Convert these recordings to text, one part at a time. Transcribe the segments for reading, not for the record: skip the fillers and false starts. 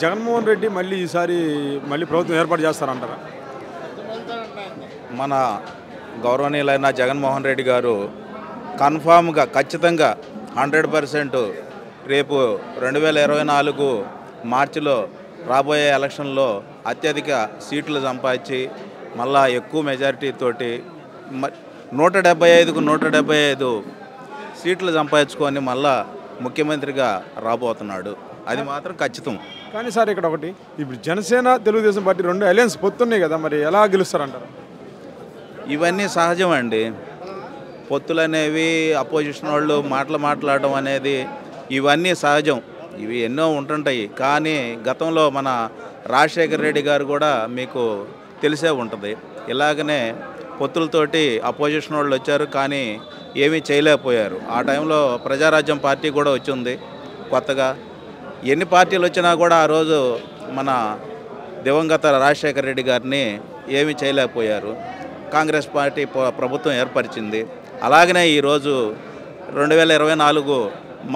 జగన్మోహన్ రెడ్డి మళ్ళీ ఈసారి ప్రభుత్వం ఏర్పాటు చేస్తారంటారా? మన గౌరవనీయులైన జగన్మోహన్ రెడ్డి గారు కన్ఫామ్గా ఖచ్చితంగా 100% రేపు 2024 మార్చిలో రాబోయే ఎలక్షన్లో అత్యధిక సీట్లు సంపాదించి మళ్ళా ఎక్కువ మెజారిటీతోటి 175కు 175 సీట్లు సంపాదించుకొని మళ్ళా ముఖ్యమంత్రిగా రాబోతున్నాడు. అది మాత్రం ఖచ్చితం. కానీ సార్ ఇక్కడ ఒకటి, ఇప్పుడు జనసేన తెలుగుదేశం పార్టీ రెండు అలయన్స్ పొత్తున్నాయి కదా, మరి ఎలా గెలుస్తారంటారు? ఇవన్నీ సహజం అండి. పొత్తులు అనేవి అపోజిషన్ వాళ్ళు మాట్లాడడం అనేది ఇవన్నీ సహజం. ఇవి ఎన్నో ఉంటుంటాయి. కానీ గతంలో మన రాజశేఖర రెడ్డి గారు కూడా మీకు తెలిసే ఉంటుంది. ఇలాగనే పొత్తులతోటి అపోజిషన్ వాళ్ళు వచ్చారు, కానీ ఏమీ చేయలేకపోయారు. ఆ టైంలో ప్రజారాజ్యం పార్టీ కూడా వచ్చింది కొత్తగా. ఎన్ని పార్టీలు వచ్చినా కూడా ఆ రోజు మన దివంగత రాజశేఖర రెడ్డి గారిని ఏమీ చేయలేకపోయారు. కాంగ్రెస్ పార్టీ ప్రభుత్వం ఏర్పరిచింది. అలాగనే ఈరోజు 2024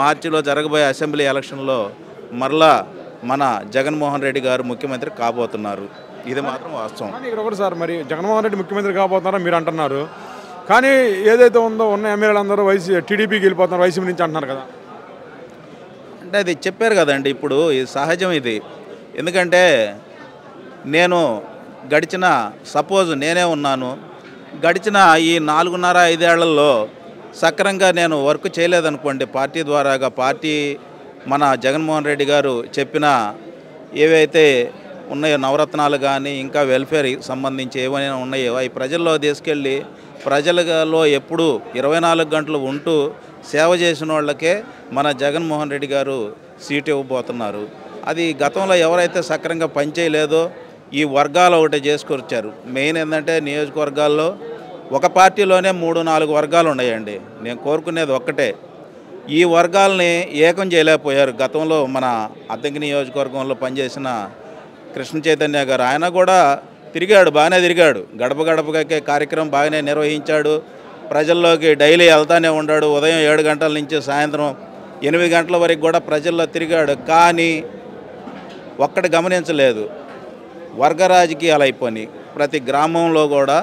మార్చిలో జరగబోయే అసెంబ్లీ ఎలక్షన్లో మరలా మన జగన్మోహన్ రెడ్డి గారు ముఖ్యమంత్రి కాబోతున్నారు. ఇది మాత్రం వాస్తవం. కానీ ఇక్కడ ఒకటి సార్, మరి జగన్మోహన్ రెడ్డి ముఖ్యమంత్రి కాబోతున్నారా మీరు అంటున్నారు, కానీ ఏదైతే ఉందో ఉన్న ఎమ్మెల్యేలందరూ టీడీపీకి వెళ్ళిపోతున్నారు వైసీపీ నుంచి అంటున్నారు కదా. అంటే అది చెప్పారు కదండి, ఇప్పుడు ఇది సహజం. ఇది ఎందుకంటే నేను గడిచిన సపోజ్ నేనే ఉన్నాను, గడిచిన ఈ 4.5 ఏళ్లలో సక్రంగా నేను వర్క్ చేయలేదనుకోండి పార్టీ ద్వారాగా, పార్టీ మన జగన్మోహన్ రెడ్డి గారు చెప్పిన ఏవైతే ఉన్నాయో నవరత్నాలు కానీ ఇంకా వెల్ఫేర్ సంబంధించి ఏమైనా ఉన్నాయో అవి ప్రజల్లో తీసుకెళ్ళి ప్రజలలో ఎప్పుడు 24 గంటలు ఉంటూ సేవ చేసిన వాళ్ళకే మన జగన్మోహన్ రెడ్డి గారు సీట్ ఇవ్వబోతున్నారు. అది గతంలో ఎవరైతే సక్రంగా పనిచేయలేదో ఈ వర్గాలు ఒకటి చేసుకొచ్చారు. మెయిన్ ఏంటంటే నియోజకవర్గాల్లో ఒక పార్టీలోనే 3-4 వర్గాలు ఉన్నాయండి. నేను కోరుకునేది ఒక్కటే, ఈ వర్గాల్ని ఏకం చేయలేకపోయారు. గతంలో మన అద్దంకి నియోజకవర్గంలో పనిచేసిన కృష్ణ చైతన్య గారు, ఆయన కూడా తిరిగాడు, బాగానే తిరిగాడు, గడప గడపకే కార్యక్రమం బాగానే నిర్వహించాడు. ప్రజల్లోకి డైలీ వెళ్తానే ఉన్నాడు. ఉదయం 7 గంటల నుంచి సాయంత్రం 8 గంటల వరకు కూడా ప్రజల్లో తిరిగాడు. కానీ ఒక్కటి గమనించలేదు, వర్గ రాజకీయాలు అయిపోయినాయి. ప్రతి గ్రామంలో కూడా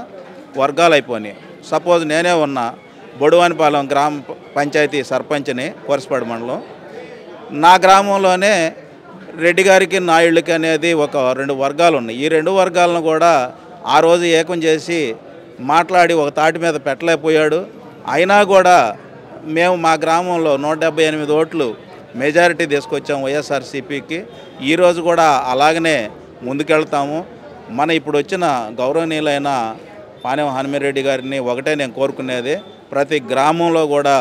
వర్గాలు అయిపోయినాయి. సపోజ్ నేనే ఉన్నా బొడువానిపాలెం గ్రామ పంచాయతీ సర్పంచ్ని, కోరసపాడు మండలం. నా గ్రామంలోనే రెడ్డి గారికి నాయుళ్ళకి అనేది ఒక 2 వర్గాలు ఉన్నాయి. ఈ 2 వర్గాలను కూడా ఆ రోజు ఏకం చేసి మాట్లాడి ఒక తాటి మీద పెట్టలేకపోయాడు. అయినా కూడా మేము మా గ్రామంలో 178 ఓట్లు మెజారిటీ తీసుకొచ్చాము వైఎస్ఆర్సీపీకి. ఈరోజు కూడా అలాగనే ముందుకెళ్తాము. మన ఇప్పుడు వచ్చిన గౌరవనీయులైన పానెం హనుమిరెడ్డి గారిని ఒకటే నేను కోరుకునేది, ప్రతి గ్రామంలో కూడా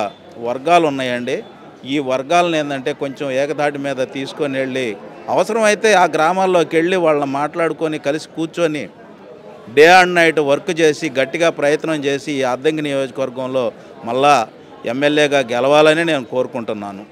వర్గాలు ఉన్నాయండి. ఈ వర్గాలను ఏంటంటే కొంచెం ఏకతాటి మీద తీసుకొని వెళ్ళి అవసరమైతే ఆ గ్రామాల్లోకి వెళ్ళి వాళ్ళని మాట్లాడుకొని కలిసి కూర్చొని డే అండ్ నైట్ వర్క్ చేసి గట్టిగా ప్రయత్నం చేసి ఈ అద్దంకి నియోజకవర్గంలో మళ్ళా ఎమ్మెల్యేగా గెలవాలని నేను కోరుకుంటున్నాను.